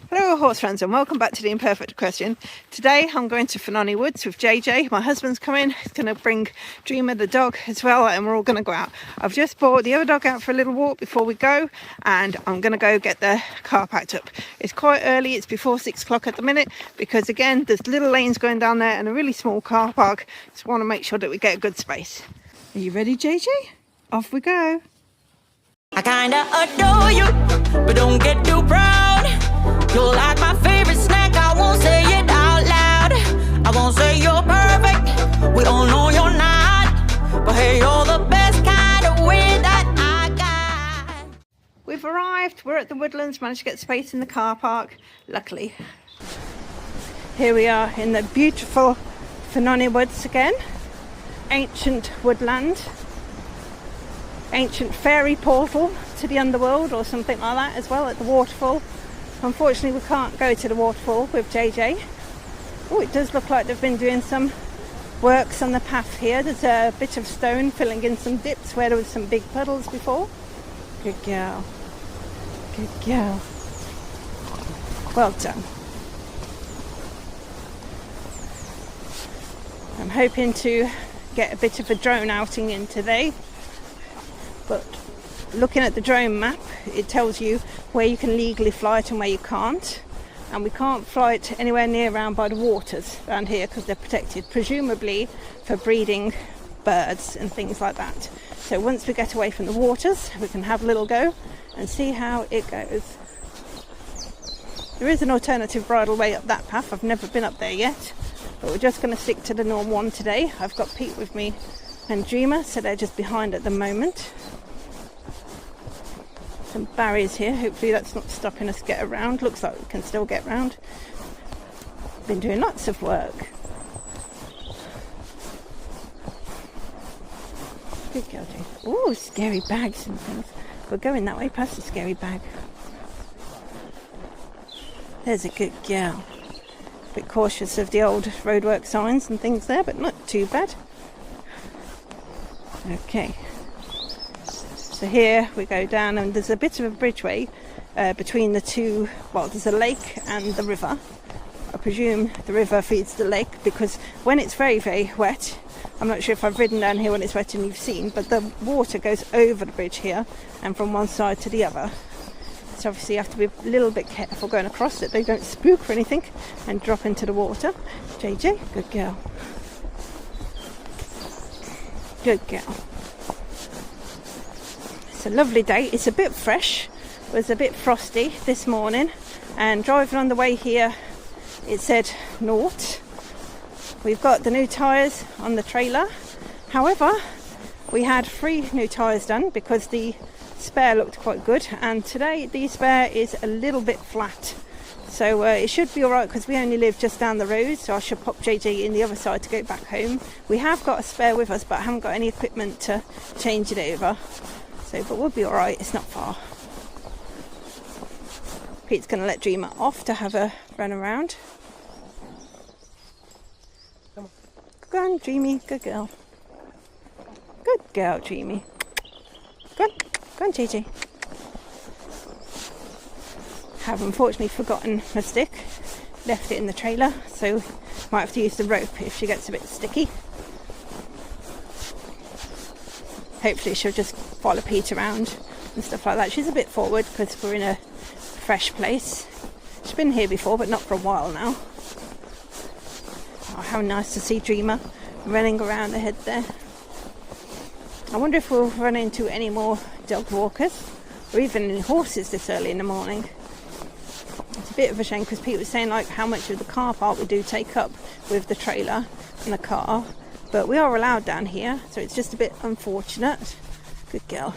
Hello horse friends and welcome back to The Imperfect Equestrian. Today I'm going to Fynnone Woods with JJ. My husband's coming. He's going to bring Dreamer the dog as well and we're all going to go out. I've just brought the other dog out for a little walk before we go and I'm going to go get the car packed up. It's quite early, it's before 6 o'clock at the minute because again there's little lanes going down there and a really small car park. Just want to make sure that we get a good space. Are you ready, JJ? Off we go. I kinda adore you, but don't get too proud. You're like my favorite snack, I won't say it out loud. I won't say you're perfect, we all know you're not. But hey, you're the best kind of way that I got. We've arrived, we're at the Woodlands, managed to get space in the car park, luckily. Here we are in the beautiful Fynnone Woods again. Ancient woodland. Ancient fairy portal to the underworld or something like that as well at the waterfall. Unfortunately we can't go to the waterfall with JJ. Oh, it does look like they've been doing some works on the path here. There's a bit of stone filling in some dips where there was some big puddles before. Good girl. Good girl. Well done. I'm hoping to get a bit of a drone outing in today. But looking at the drone map, it tells you where you can legally fly it and where you can't. And we can't fly it anywhere near around by the waters around here because they're protected, presumably for breeding birds and things like that. So once we get away from the waters, we can have a little go and see how it goes. There is an alternative bridle way up that path. I've never been up there yet, but we're just going to stick to the norm one today. I've got Pete with me and Dreamer, so they're just behind at the moment. Some barriers here, hopefully that's not stopping us get around. Looks like we can still get round. Been doing lots of work. Good girl, Jane. Oh, scary bags and things. We're going that way past the scary bag. There's a good girl. A bit cautious of the old roadwork signs and things there, but not too bad. Okay. So here we go down and there's a bit of a bridgeway between the two, well there's a lake and the river. I presume the river feeds the lake because when it's very, very wet, I'm not sure if I've ridden down here when it's wet and you've seen, but the water goes over the bridge here and from one side to the other. So obviously you have to be a little bit careful going across it. They don't spook or anything and drop into the water. JJ, good girl. Good girl. It's a lovely day. It's a bit fresh. It was a bit frosty this morning and driving on the way here it said naught. We've got the new tyres on the trailer. However, we had 3 new tyres done because the spare looked quite good and today the spare is a little bit flat. So it should be alright because we only live just down the road, so I should pop JJ in the other side to go back home. We have got a spare with us but I haven't got any equipment to change it over. So, but we'll be alright, it's not far. Pete's going to let Dreamer off to have a run around. Come on. Go on, Dreamy, good girl. Good girl, Dreamy. Go on, JJ. Have unfortunately forgotten her stick, left it in the trailer, so might have to use the rope if she gets a bit sticky. Hopefully she'll just follow Pete around and stuff like that. She's a bit forward because we're in a fresh place. She's been here before but not for a while now. Oh, how nice to see Dreamer running around ahead there. I wonder if we'll run into any more dog walkers or even any horses this early in the morning. It's a bit of a shame because Pete was saying like how much of the car park we do take up with the trailer and the car. But we are allowed down here, so it's just a bit unfortunate. Good girl.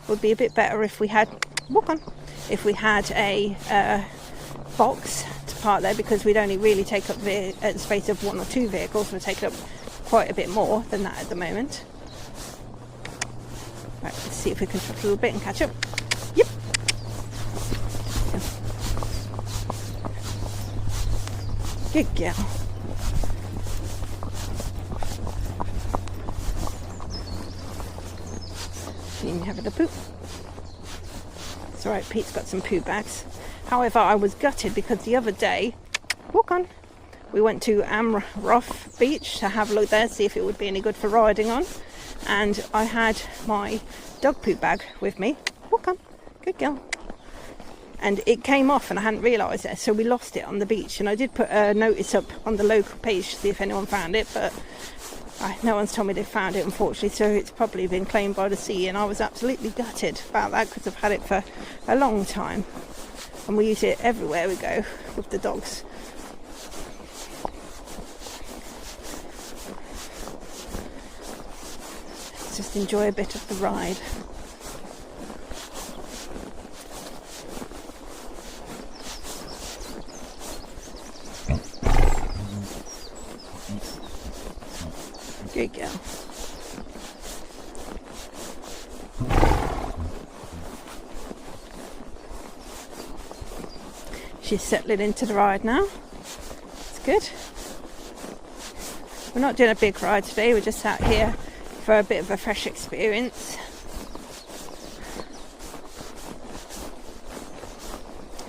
Would be a bit better if we had, walk on, if we had a box to park there because we'd only really take up the space of 1 or 2 vehicles. We're taking up quite a bit more than that at the moment. Right, let's see if we can trot a little bit and catch up. Yep. Good girl. You can have a poop. It's alright, Pete's got some poo bags. However, I was gutted because the other day, walk on, we went to Amroth Beach to have a look there, see if it would be any good for riding on. And I had my dog poo bag with me. Walk on, good girl. And it came off and I hadn't realised it, so we lost it on the beach. And I did put a notice up on the local page to see if anyone found it, but no one's told me they found it, unfortunately, so it's probably been claimed by the sea. And I was absolutely gutted about that because I've had it for a long time. And we use it everywhere we go with the dogs. Let's just enjoy a bit of the ride. Good girl. She's settling into the ride now. It's good. We're not doing a big ride today, we're just out here for a bit of a fresh experience.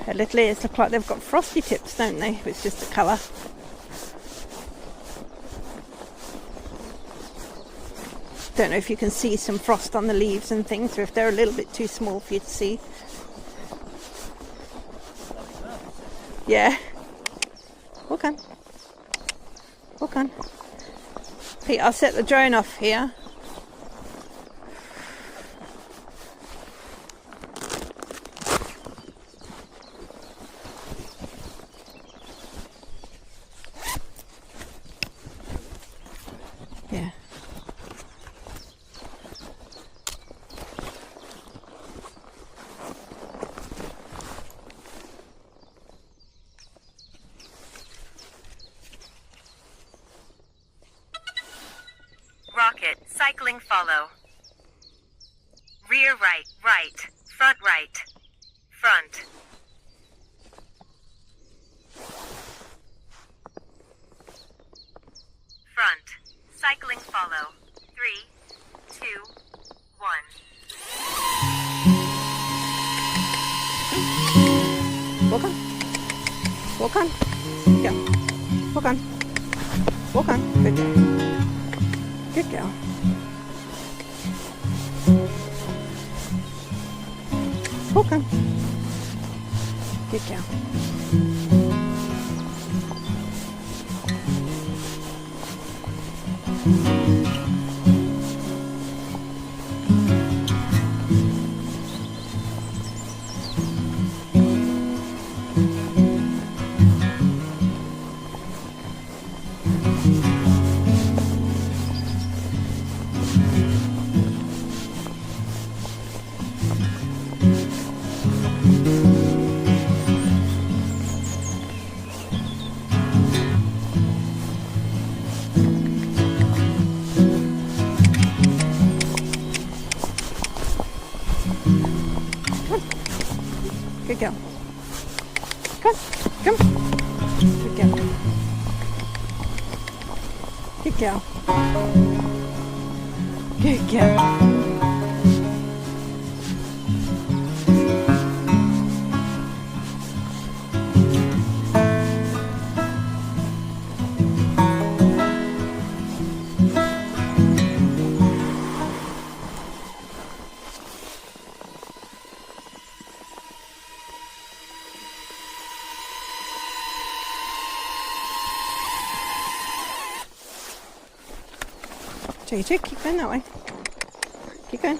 Her little ears look like they've got frosty tips, don't they? It's just the colour. Don't know if you can see some frost on the leaves and things, or if they're a little bit too small for you to see. Yeah. Walk on. Walk on. Pete, I'll set the drone off here. Yeah. Rocket, cycling follow. Rear right, right, front right, front. Front, cycling follow. 3, 2, 1. Walk on. Walk on. Go. Walk on. Walk on. Good girl. Good girl. Walk on. Good girl. Good girl. Come, come. Good girl. Good girl. Good girl. JJ, keep going that way. Keep going.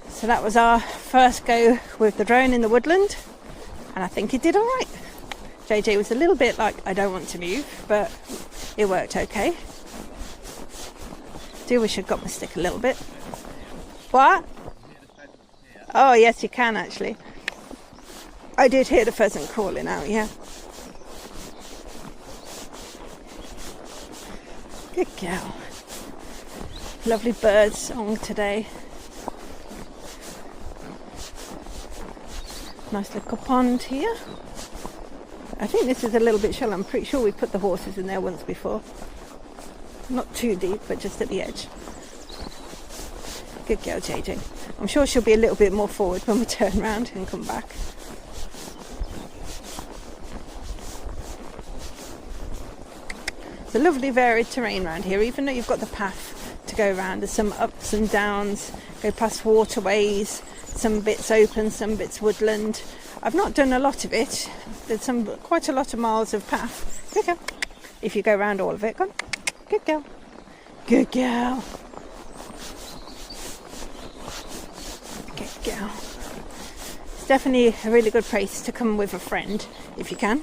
So that was our first go with the drone in the woodland, and I think it did all right. JJ was a little bit like, I don't want to move, but it worked okay. Do wish I'd got my stick a little bit. What? Oh yes, you can actually. I did hear the pheasant calling out, yeah. Good girl. Lovely bird song today. Nice little pond here. I think this is a little bit shallow. I'm pretty sure we put the horses in there once before. Not too deep, but just at the edge. Good girl, JJ. I'm sure she'll be a little bit more forward when we turn around and come back. It's a lovely varied terrain around here, even though you've got the path to go around. There's some ups and downs, go past waterways, some bits open, some bits woodland. I've not done a lot of it. There's quite a lot of miles of path. Good girl. If you go around all of it, go on. Good girl. Good girl. Good girl. It's definitely a really good place to come with a friend if you can.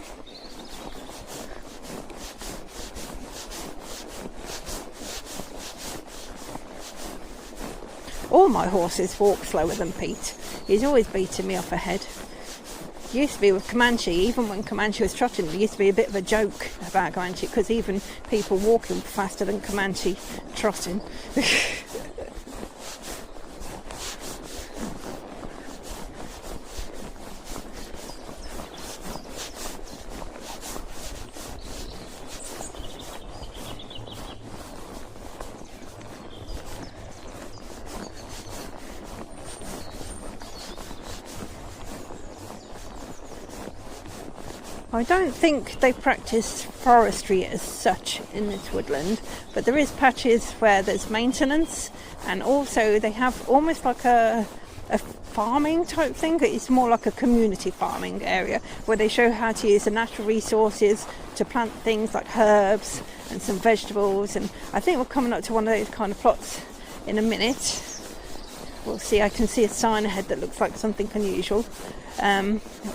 All my horses walk slower than Pete. He's always beating me off ahead. Used to be with Comanche, even when Comanche was trotting, there used to be a bit of a joke about Comanche, because even people walking faster than Comanche trotting. I don't think they practice forestry as such in this woodland, but there is patches where there's maintenance, and also they have almost like a farming type thing. It's more like a community farming area where they show how to use the natural resources to plant things like herbs and some vegetables, and I think we're coming up to one of those kind of plots in a minute. We'll see. I can see a sign ahead that looks like something unusual.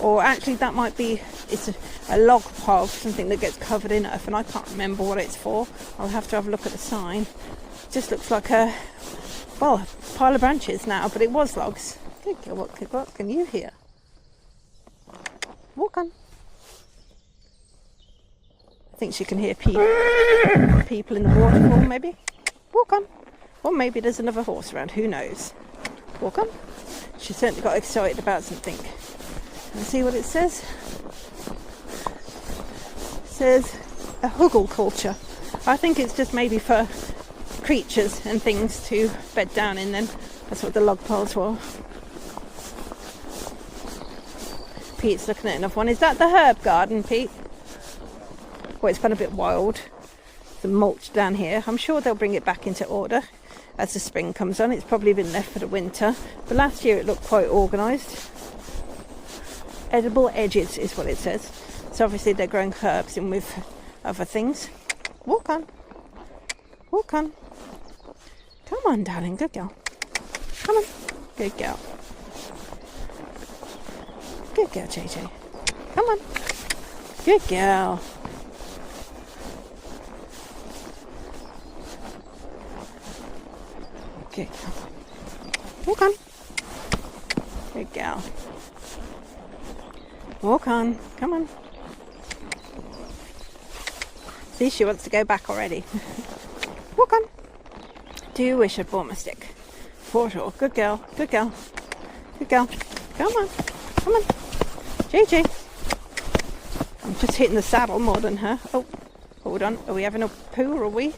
Or actually that might be, it's a log pile, something that gets covered in earth, and I can't remember what it's for. I'll have to have a look at the sign. It just looks like a pile of branches now, but it was logs. What can you hear? Walk on. I think she can hear people in the waterfall, maybe. Walk on. Or maybe there's another horse around, who knows. Walk on. She certainly got excited about something. Can you see what it says? It says a huggle culture. I think it's just maybe for creatures and things to bed down in then. That's what the log piles were. Pete's looking at another one. Is that the herb garden, Pete? Well, it's gone a bit wild. Some mulch down here. I'm sure they'll bring it back into order as the spring comes on. It's probably been left for the winter, but last year it looked quite organised. Edible edges is what it says. So obviously they're growing herbs in with other things. Walk on. Walk on. Come on, darling. Good girl. Come on. Good girl. Good girl, JJ. Come on. Good girl. Good girl. Walk on. Good girl. Walk on. Come on. See, she wants to go back already. Walk on. Do you wish I'd bought my stick? For sure. Good girl. Good girl. Good girl. Come on. Come on. JJ. I'm just hitting the saddle more than her. Oh, hold on. Are we having a poo, or are we?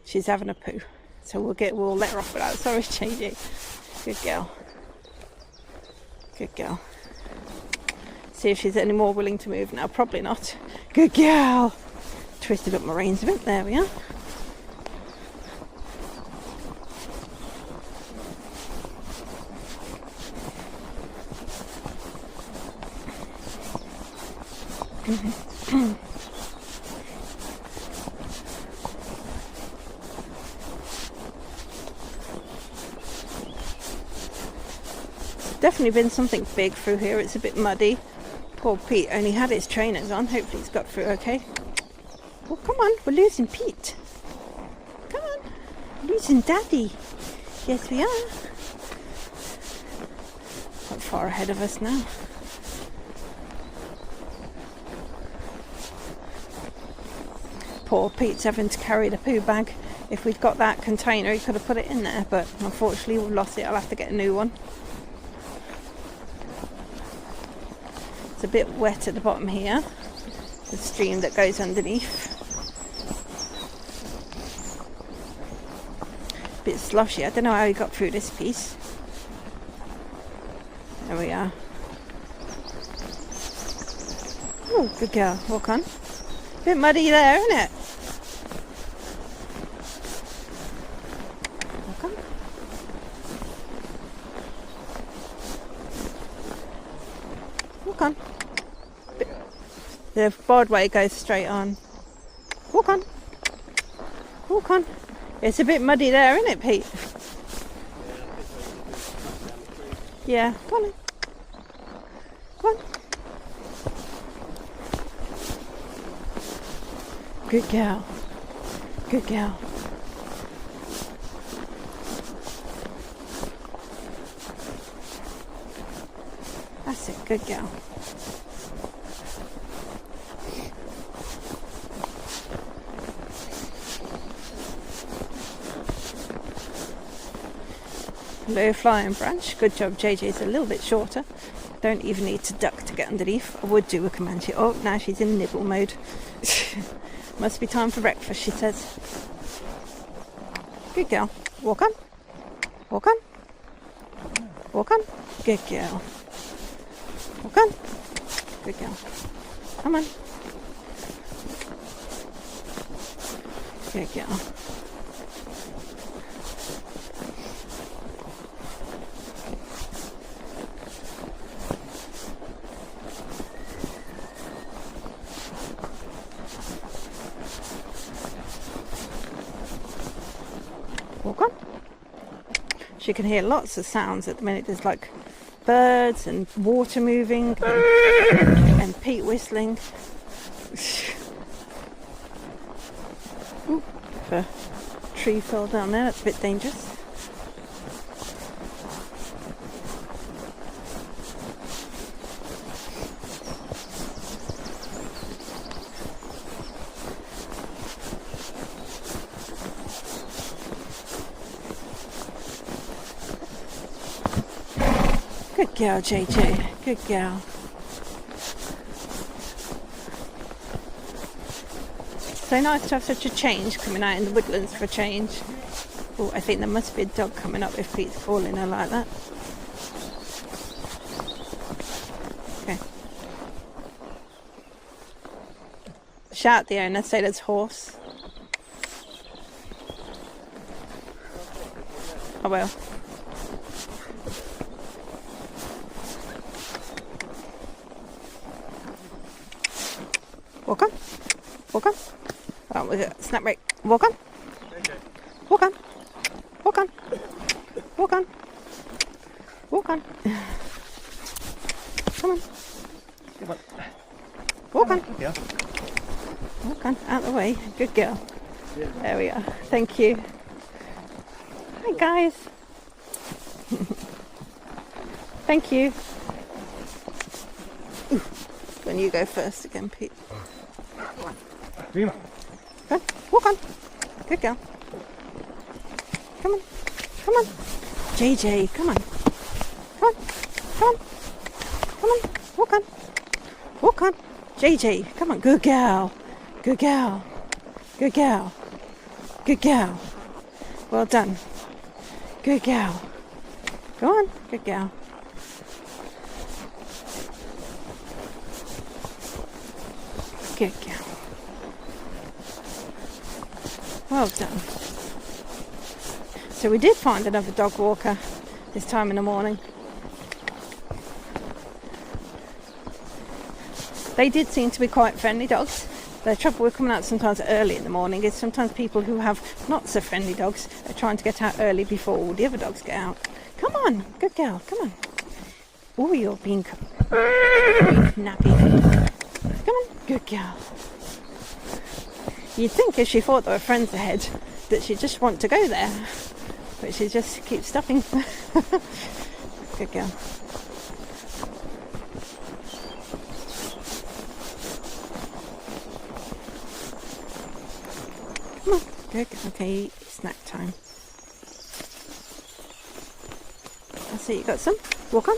She's having a poo. So we'll let her off without. Sorry, JJ. Good girl. Good girl. See if she's any more willing to move now. Probably not. Good girl. Twisted up my reins a bit. There we are. Definitely been something big through here. It's a bit muddy. Poor Pete only had his trainers on. Hopefully he's got through okay. Well, come on, we're losing Pete. Come on, we're losing Daddy. Yes, we are. Not far ahead of us now. Poor Pete's having to carry the poo bag. If we'd got that container, he could have put it in there, but unfortunately we've lost it. I'll have to get a new one. It's a bit wet at the bottom here. the stream that goes underneath. Bit sloshy. I don't know how he got through this piece. There we are. Oh, good girl. Walk on. Bit muddy there, isn't it? Walk on. Walk on. The board way goes straight on. Walk on. Walk on. It's a bit muddy there, isn't it, Pete? Yeah, go on then. Go on. Good girl. Good girl. That's it, good girl. Low flying branch. Good job, JJ. It's a little bit shorter. Don't even need to duck to get underneath. I would do a Comanche. Oh, now she's in nibble mode. Must be time for breakfast, she says. Good girl. Walk on. Walk on. Walk on. Good girl. Walk on. Good girl. Come on. Good girl. Walk on. She can hear lots of sounds at the minute. There's like birds and water moving and Pete whistling. Ooh, if a tree fell down there, that's a bit dangerous. Good girl, JJ. Good girl. So nice to have such a change coming out in the woodlands for a change. Oh, I think there must be a dog coming up if Pete's calling her like that. Okay. Shout at the owner, say there's horse. I will. Walk on. Walk on. Oh, was it snap break? Walk on. Walk on. Walk on. Walk on. Walk on. Come on. Walk on. Yeah. Walk on. Out of the way. Good girl. There we are. Thank you. Hi guys. Thank you. When you go first again, Pete. Come on. Walk on. Good girl. Come on. Come on. JJ, come on. Come on. Come on. Come on. Walk on. Walk on. JJ, come on. Good girl. Good girl. Good girl. Good girl. Well done. Good girl. Go on. Good girl. Good girl. Well done. So we did find another dog walker this time in the morning. They did seem to be quite friendly dogs. The trouble with coming out sometimes early in the morning is sometimes people who have not so friendly dogs are trying to get out early before all the other dogs get out. Come on, good girl, come on. Oh, you're being nappy. Come on, good girl. You'd think if she thought there were friends ahead that she'd just want to go there, but she just keeps stopping. Good girl. Come on, good. Okay, snack time. I see you got some. Walk on.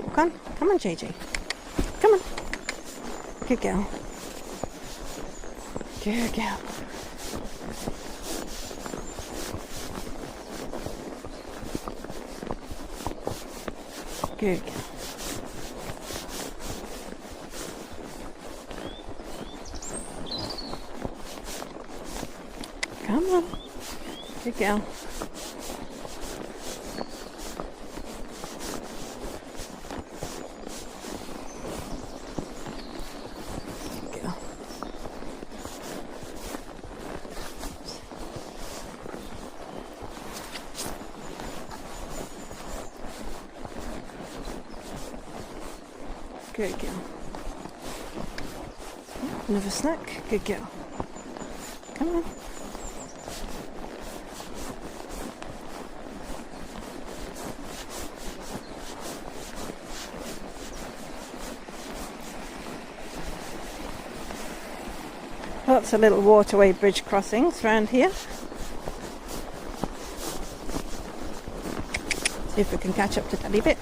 Walk on. Come on, JJ. Come on. Good girl. Good girl. Good girl. Come on. Good girl. Good girl. Good girl. Another snack. Good girl. Come on. Lots of little waterway bridge crossings around here. See if we can catch up to Daddy a bit.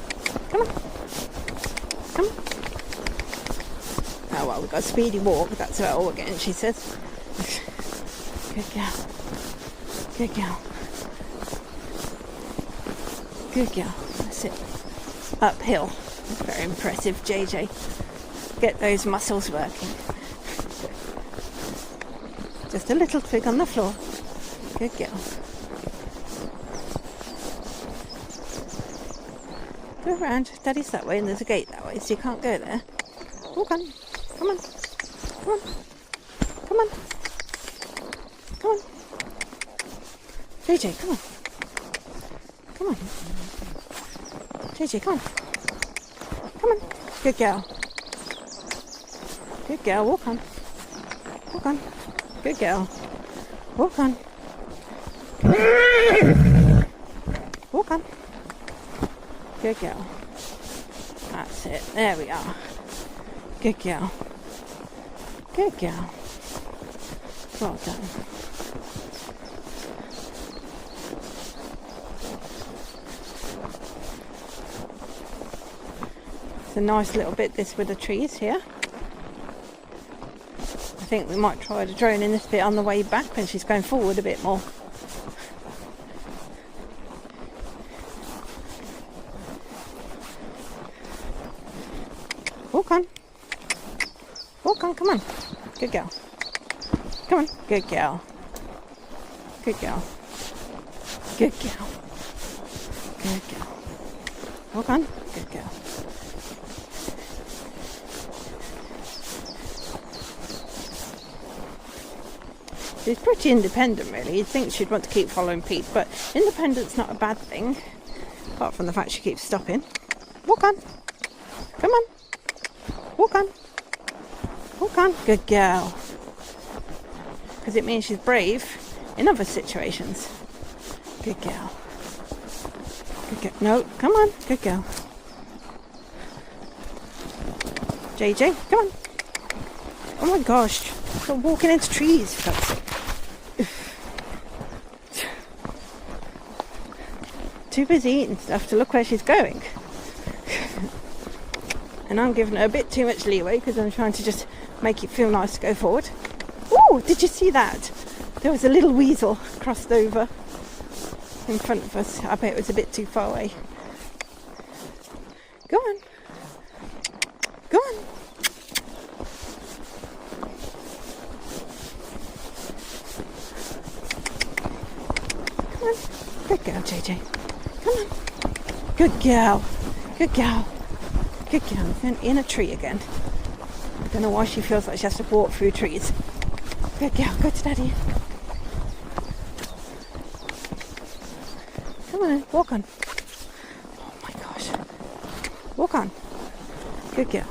Come on. Come on. Oh well, we've got a speedy walk. That's about all we're getting, she says. Good girl. Good girl. Good girl. That's it. Uphill. Very impressive, JJ. Get those muscles working. Just a little twig on the floor. Good girl. Go around. Daddy's that way and there's a gate that way, so you can't go there. Walk on. Come on. Come on. Come on. Come on. JJ, come on. Come on. JJ, come on. Come on. Good girl. Good girl. Walk on. Walk on. Good girl. Walk on. Walk on. Good girl. That's it. There we are. Good girl. Good girl. Well done. It's a nice little bit, this, with the trees here. I think we might try the drone in this bit on the way back when she's going forward a bit more. Walk on. Walk on, come on. Good girl. Come on. Good girl. Good girl. Good girl. Good girl. Walk on. Good girl. She's pretty independent, really. You'd think she'd want to keep following Pete, but independent's not a bad thing, apart from the fact she keeps stopping. Walk on. Come on. Walk on. Walk on. Good girl. Because it means she's brave in other situations. Good girl. Good girl. No, come on. Good girl. JJ, come on. Oh my gosh. Stop walking into trees, for God's sake. Too busy eating stuff to look where she's going. And I'm giving her a bit too much leeway because I'm trying to just make it feel nice to go forward. Oh, did you see that? There was a little weasel crossed over in front of us. I bet it was a bit too far away. Go on. Go on. Come on. Good girl, JJ. Come on. Good girl. Good girl. Good girl. In a tree again. I don't know why she feels like she has to walk through trees. Good girl. Go to Daddy. Come on. Walk on. Oh my gosh. Walk on. Good girl.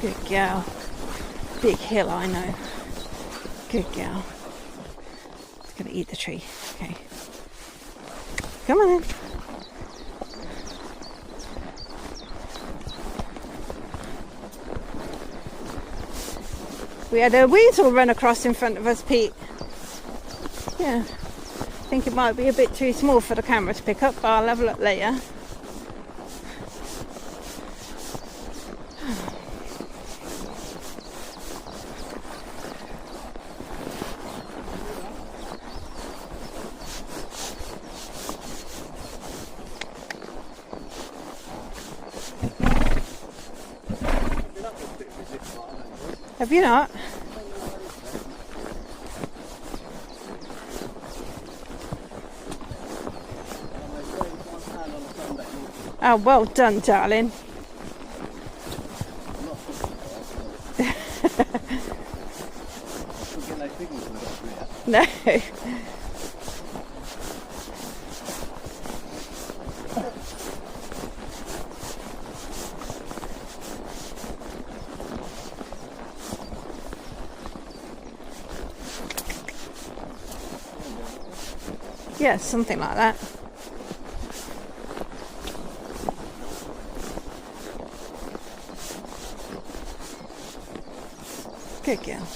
Good girl. Big hill, I know. Good girl. It's going to eat the tree. Okay. Come on in. We had a weasel run across in front of us, Pete. Yeah. I think it might be a bit too small for the camera to pick up, but I'll have a look later. Have you not? Oh, well done, darling. No. Yeah, something like that. Good girl.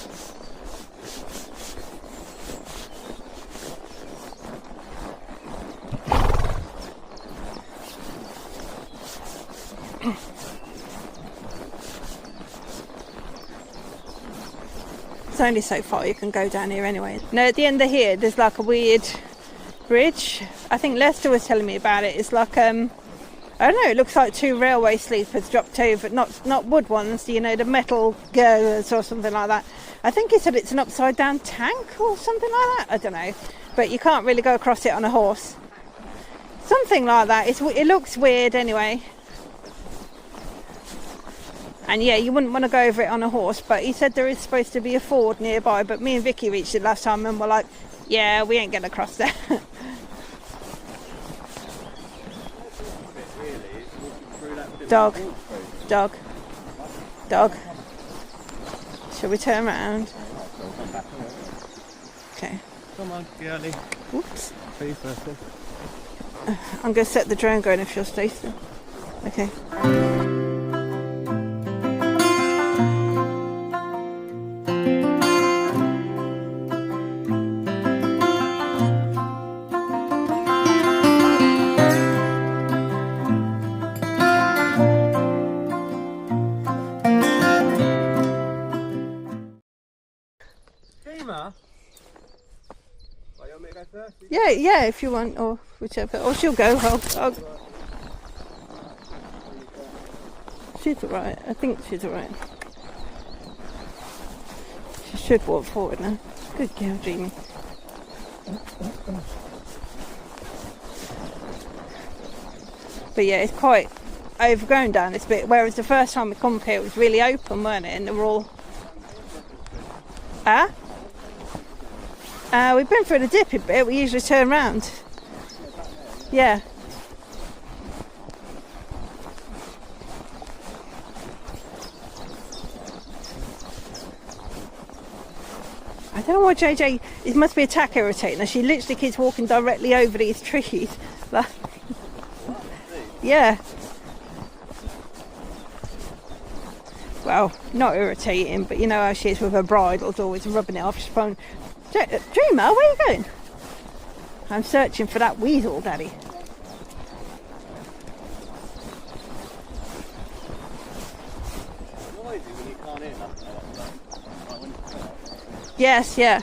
It's only so far you can go down here anyway. No, at the end of here there's like a weird bridge. I think Lester was telling me about it. It's like I don't know, it looks like two railway sleepers dropped over, not wood ones, you know, the metal girders or something like that. I think he said it's an upside down tank or something like that. I don't know, but you can't really go across it on a horse. Something like that. It looks weird anyway. And yeah, you wouldn't want to go over it on a horse, but he said there is supposed to be a ford nearby, but me and Vicky reached it last time and we're like, yeah, we ain't going to cross there. Dog. Shall we turn around? Okay. Come on, girlie. Oops. Please, firstly. I'm going to set the drone going if she'll stay still. Okay. Yeah, if you want, or whichever, or she'll go. She's alright. I think she's alright. She should walk forward now. Good girl, Dreamy. But yeah, it's quite overgrown down this bit. Whereas the first time we come up here, it was really open, weren't it? And they were all. We've been through the dipping bit. We usually turn round. Yeah. I don't know why JJ. It must be attack irritating her. She literally keeps walking directly over these trees. Like, yeah. Well, not irritating, but you know how she is with her bridles, always rubbing it off. She's going, Dreamer, where are you going? I'm searching for that weasel, Daddy. Yes, yeah.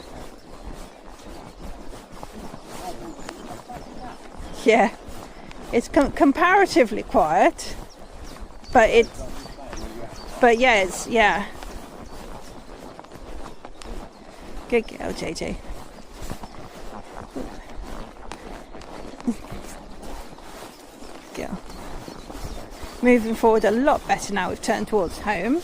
Yeah. It's comparatively quiet, but yeah, yeah. Good girl, JJ. Girl. Moving forward a lot better now we've turned towards home.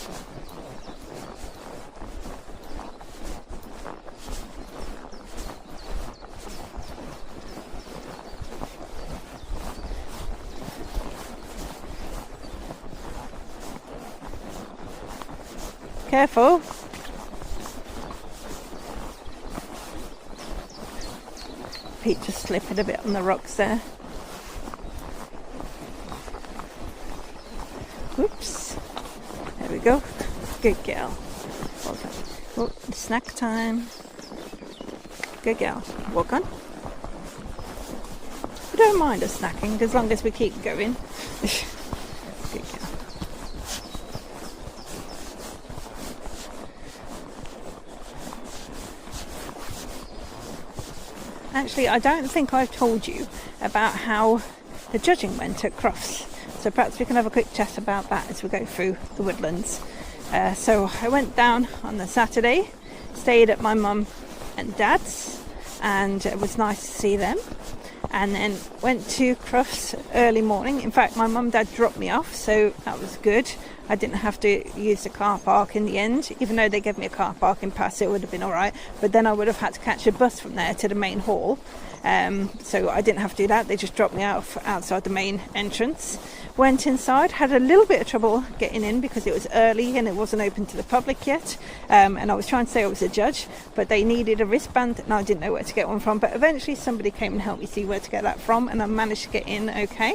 Careful. Pete just slipping a bit on the rocks there. Whoops. There we go. Good girl. Well done. Oh, snack time. Good girl. Walk on. We don't mind us snacking as long as we keep going. Good girl. Actually, I don't think I've told you about how the judging went at Crofts. So perhaps we can have a quick chat about that as we go through the Woodlands. So I went down on the Saturday, stayed at my mum and dad's, and it was nice to see them. And then went to Crufts early morning. In fact, my mum and dad dropped me off, so that was good. I didn't have to use the car park in the end. Even though they gave me a car parking pass, it would have been all right. But then I would have had to catch a bus from there to the main hall. So I didn't have to do that. They just dropped me out outside the main entrance. Went inside, had a little bit of trouble getting in because it was early and it wasn't open to the public yet. And I was trying to say I was a judge, but they needed a wristband and I didn't know where to get one from. But eventually somebody came and helped me see where to get that from, and I managed to get in okay.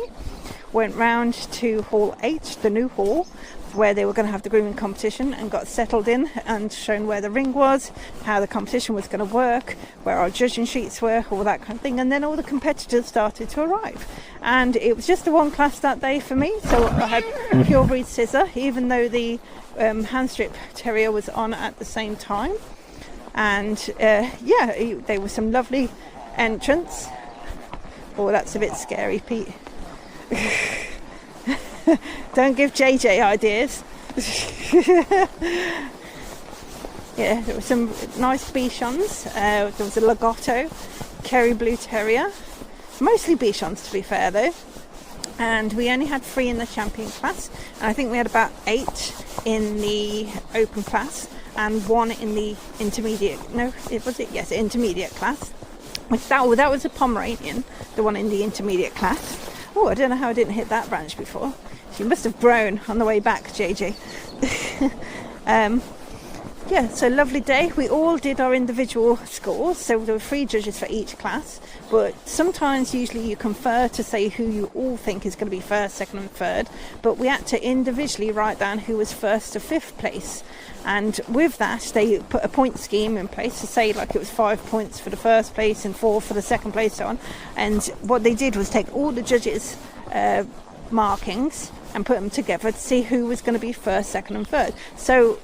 Went round to Hall 8, the new hall, where they were going to have the grooming competition, and got settled in and shown where the ring was, how the competition was going to work, where our judging sheets were, all that kind of thing. And then all the competitors started to arrive, and it was just the one class that day for me. So I had pure breed scissor, even though the hand strip terrier was on at the same time. And there were some lovely entrants. Oh, that's a bit scary, Pete. Don't give JJ ideas. Yeah, there were some nice Bichons. There was a Lagotto, Kerry Blue Terrier. Mostly Bichons, to be fair, though. And we only had 3 in the champion class. And I think we had about 8 in the open class. And 1 in the intermediate. No, Yes, intermediate class. That was a Pomeranian, the one in the intermediate class. Oh, I don't know how I didn't hit that branch before. She must have grown on the way back, JJ. So lovely day. We all did our individual scores, so there were 3 judges for each class, but sometimes usually you confer to say who you all think is going to be first, second and third, but we had to individually write down who was first to 5th place. And with that, they put a point scheme in place to say, like, it was 5 points for the first place and 4 for the second place, so on. And what they did was take all the judges' markings and put them together to see who was going to be first, second and third. So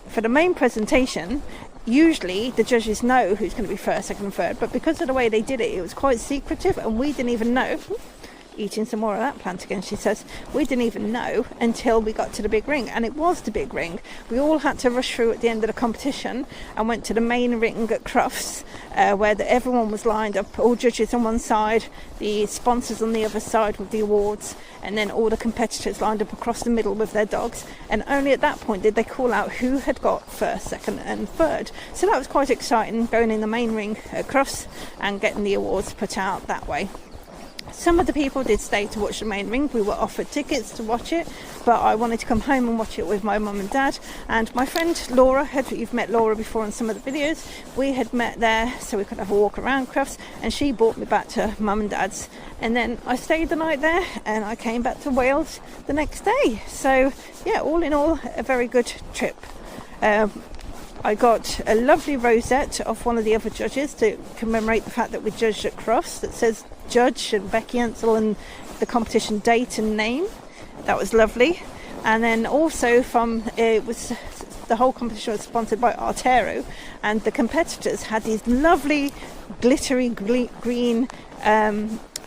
for the main presentation, usually the judges know who's going to be first, second and third, but because of the way they did it, it was quite secretive, and we didn't even know. Eating some more of that plant again, she says. We didn't even know until we got to the big ring, and it was the big ring. We all had to rush through at the end of the competition and went to the main ring at Crufts, where everyone was lined up, all judges on one side, the sponsors on the other side with the awards, and then all the competitors lined up across the middle with their dogs. And only at that point did they call out who had got first, second and third. So that was quite exciting, going in the main ring at Crufts and getting the awards put out that way. Some of the people did stay to watch the main ring. We were offered tickets to watch it, but I wanted to come home and watch it with my mum and dad. And my friend Laura, you've met Laura before in some of the videos, we had met there so we could have a walk around Crufts, and she brought me back to mum and dad's. And then I stayed the night there and I came back to Wales the next day. So yeah, all in all, a very good trip. I got a lovely rosette off one of the other judges to commemorate the fact that we judged at Crufts, that says judge and Becky Ansell and the competition date and name. That was lovely. And then also the whole competition was sponsored by Artero, and the competitors had these lovely glittery green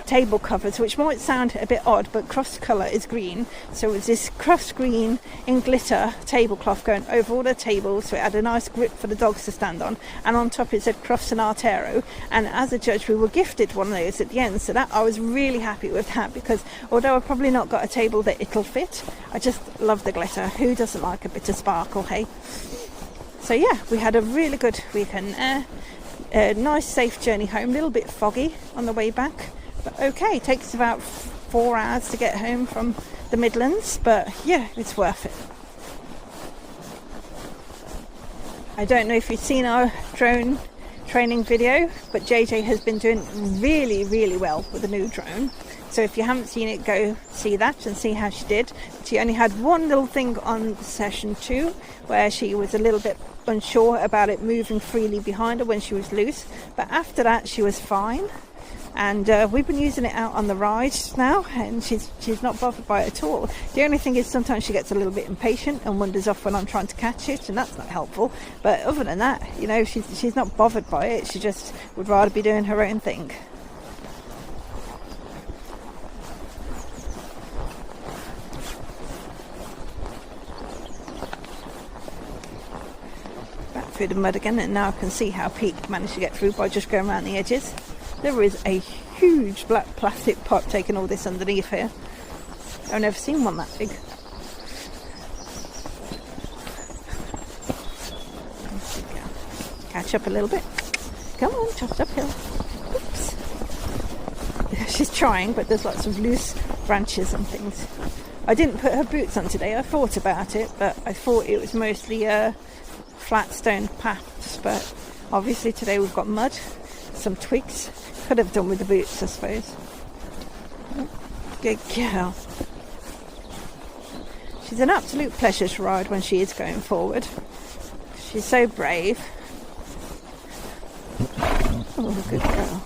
table covers, which might sound a bit odd, but Crufts colour is green, so it was this Crufts green in glitter tablecloth going over all the tables, so it had a nice grip for the dogs to stand on, and on top it said Crufts and Artero. And as a judge, we were gifted one of those at the end, so that I was really happy with that, because although I've probably not got a table that it'll fit, I just love the glitter. Who doesn't like a bit of sparkle, hey? So yeah, we had a really good weekend there. A nice safe journey home, a little bit foggy on the way back, but okay, it takes about 4 hours to get home from the Midlands, but yeah, it's worth it. I don't know if you've seen our drone training video, but JJ has been doing really, really well with the new drone. So if you haven't seen it, go see that and see how she did. She only had one little thing on session 2 where she was a little bit unsure about it moving freely behind her when she was loose, but after that she was fine. And we've been using it out on the ride now, and she's not bothered by it at all. The only thing is sometimes she gets a little bit impatient and wanders off when I'm trying to catch it, and that's not helpful. But other than that, you know, she's not bothered by it. She just would rather be doing her own thing. through the mud again, and now I can see how Pete managed to get through by just going around the edges. There is a huge black plastic pot taking all this underneath here. I've never seen one that big. Catch up a little bit. Come on, chopped uphill. Oops. She's trying, but there's lots of loose branches and things. I didn't put her boots on today. I thought about it, but I thought it was mostly flat stone paths. But obviously today we've got mud, some twigs. Could have done with the boots, I suppose. Good girl. She's an absolute pleasure to ride when she is going forward. She's so brave. Oh, good girl.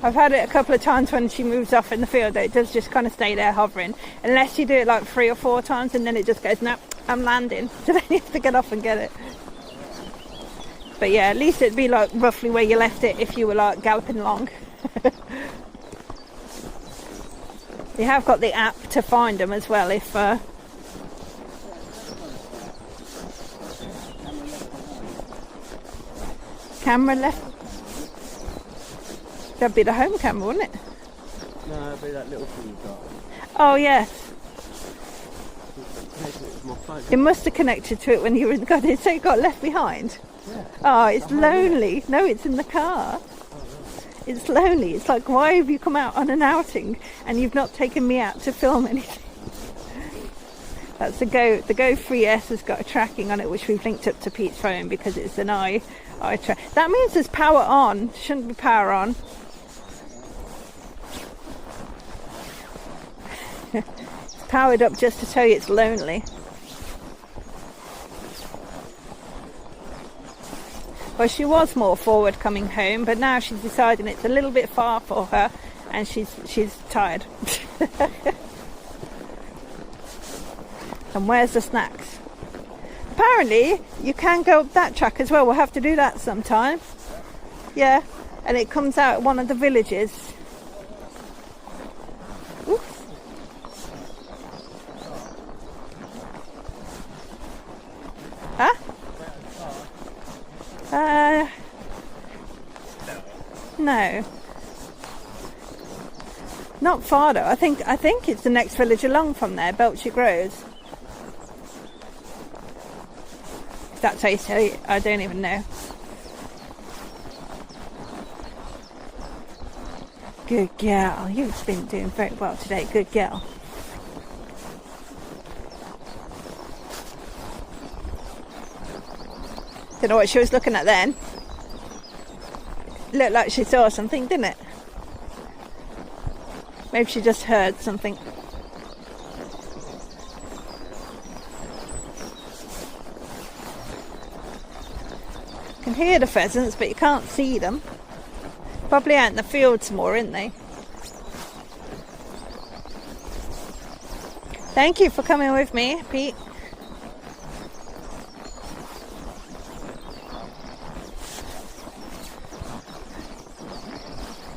I've had it a couple of times when she moves off in the field that it does just kind of stay there hovering, unless you do it like 3 or 4 times and then it just goes, no, I'm landing. So then you have to get off and get it. But yeah, at least it'd be like roughly where you left it if you were like galloping along. You have got the app to find them as well if camera left. That'd be the home camera, wouldn't it? No, it'd be that little thing you got. Oh yes. It must have connected to it when you were in the car. So you got left behind? Yeah. Oh, it's lonely. No, it's in the car. It's lonely. It's like, why have you come out on an outing and you've not taken me out to film anything? That's the Go 3S has got a tracking on it, which we've linked up to Pete's phone because it's an eye track. That means there's power on. Shouldn't be power on. It's powered up just to tell you it's lonely. Well, she was more forward coming home, but now she's deciding it's a little bit far for her and she's tired. And where's the snacks? Apparently you can go up that track as well. We'll have to do that sometime. Yeah, and it comes out at one of the villages. Oops. Huh? No. Not far though. I think it's the next village along from there, Belcher Groves. If that's how you say it, I don't even know. Good girl. You've been doing very well today. Good girl. Don't know what she was looking at then. Looked like she saw something, didn't it? Maybe she just heard something. You can hear the pheasants, but you can't see them. Probably out in the fields more, aren't they? Thank you for coming with me, Pete.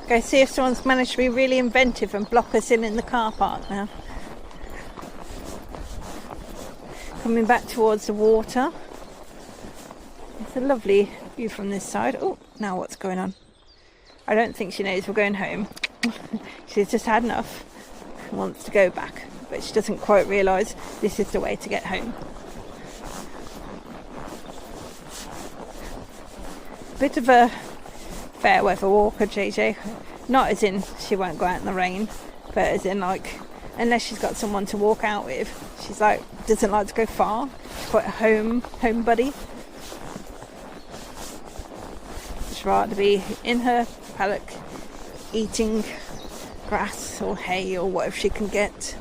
Go see if someone's managed to be really inventive and block us in the car park now. Coming back towards the water. It's a lovely view from this side. Oh, now what's going on? I don't think she knows we're going home. She's just had enough and wants to go back, but she doesn't quite realise this is the way to get home. Bit of a fair weather walker, JJ. Not as in she won't go out in the rain, but as in like, unless she's got someone to walk out with, she's like, doesn't like to go far. She's for a home buddy. She'd rather be in her paddock eating grass or hay or whatever she can get.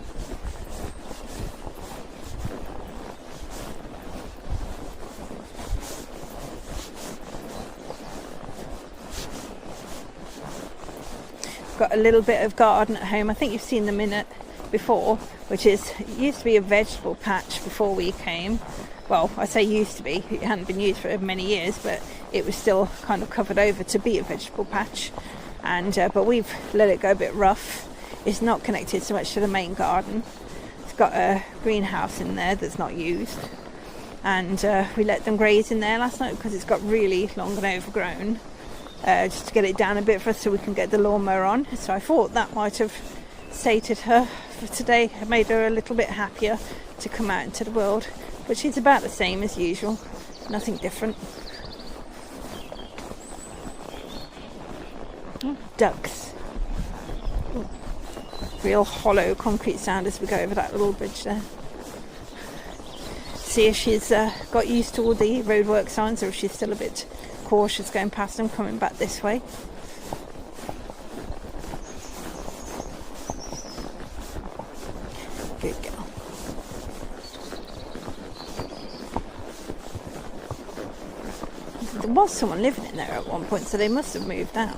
Got a little bit of garden at home. I think you've seen them in it before, which is, it used to be a vegetable patch before we came. Well, I say used to be, it hadn't been used for many years, but it was still kind of covered over to be a vegetable patch. And but we've let it go a bit rough. It's not connected so much to the main garden. It's got a greenhouse in there that's not used, and we let them graze in there last night because it's got really long and overgrown. Just to get it down a bit for us so we can get the lawnmower on. So I thought that might have sated her for today. It made her a little bit happier to come out into the world. But she's about the same as usual. Nothing different. Oh, ducks. Oh, real hollow concrete sound as we go over that little bridge there. See if she's got used to all the roadwork signs or if she's still a bit cautious going past them, coming back this way. Good girl. There was someone living in there at one point, so they must have moved out.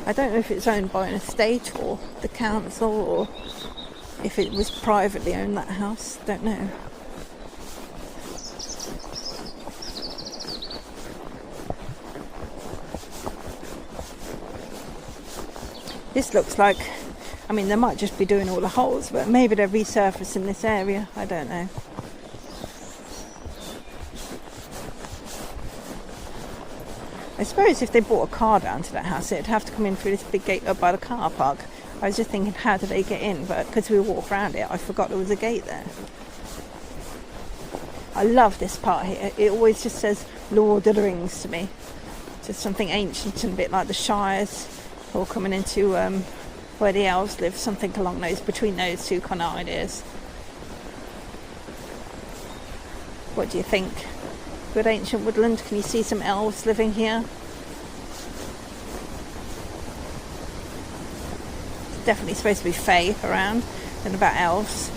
I don't know if it's owned by an estate or the council, or if it was privately owned, that house. Don't know. This looks like, I mean, they might just be doing all the holes, but maybe they're resurfacing this area. I don't know. I suppose if they brought a car down to that house, it'd have to come in through this big gate up by the car park. I was just thinking, how do they get in? But because we walked around it, I forgot there was a gate there. I love this part here. It always just says Lord of the Rings to me. Just something ancient and a bit like the Shires. Or coming into where the elves live, something along those, between those two kind of ideas. What do you think? Good ancient woodland. Can you see some elves living here? It's definitely supposed to be fae around and about elves.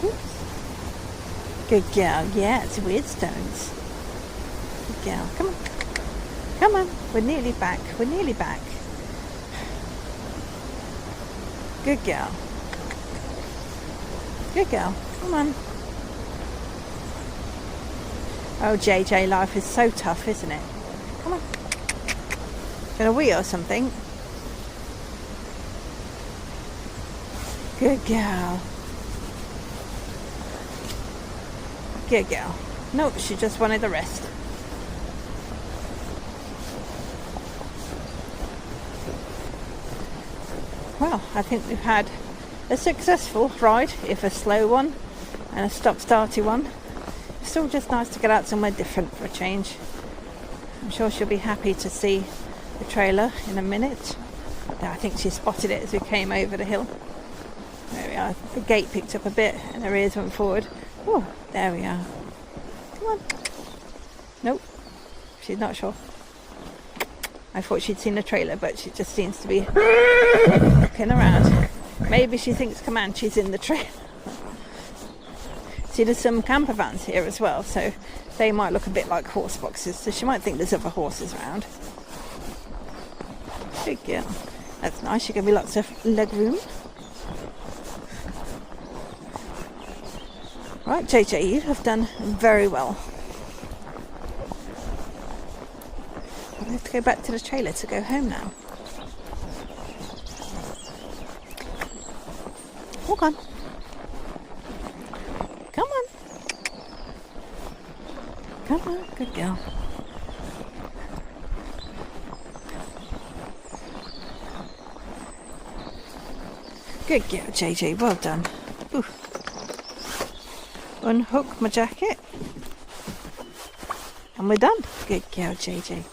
Oops. Good girl. Yeah, it's weird stones. Good girl. Come on. Come on. We're nearly back. We're nearly back. Good girl. Good girl. Come on. Oh, JJ, life is so tough, isn't it? Come on. Gonna wee or something? Good girl. Good girl. Nope, she just wanted the rest. Well, I think we've had a successful ride, if a slow one, and a stop-starty one. It's still just nice to get out somewhere different for a change. I'm sure she'll be happy to see the trailer in a minute. Yeah, I think she spotted it as we came over the hill. There we are. The gate picked up a bit and her ears went forward. Oh, there we are. Come on. Nope, she's not sure. I thought she'd seen the trailer, but she just seems to be looking around. Maybe she thinks Comanche's in the trailer. See, there's some camper vans here as well, so they might look a bit like horse boxes, so she might think there's other horses around. Good girl. That's nice, you give me lots of leg room. Right, JJ, you have done very well. I have to go back to the trailer to go home now. Walk on. Come on. Come on, good girl. Good girl, JJ, well done. Ooh. Unhook my jacket. And we're done. Good girl, JJ.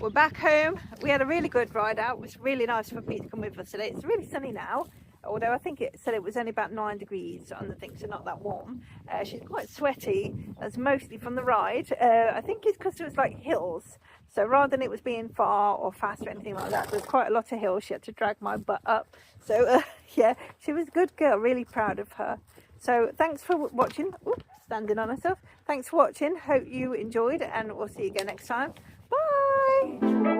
We're back home. We had a really good ride out. It was really nice for Pete to come with us today. It's really sunny now. although I think it said it was only about 9 degrees on the thing, so not that warm. She's quite sweaty. That's mostly from the ride. I think it's because it was like hills, so rather than it was being far or fast or anything like that, there's quite a lot of hills. She had to drag my butt up. So yeah, she was a good girl. Really proud of her. So thanks for watching. Oops, standing on herself. Thanks for watching. Hope you enjoyed, and we'll see you again next time. Bye.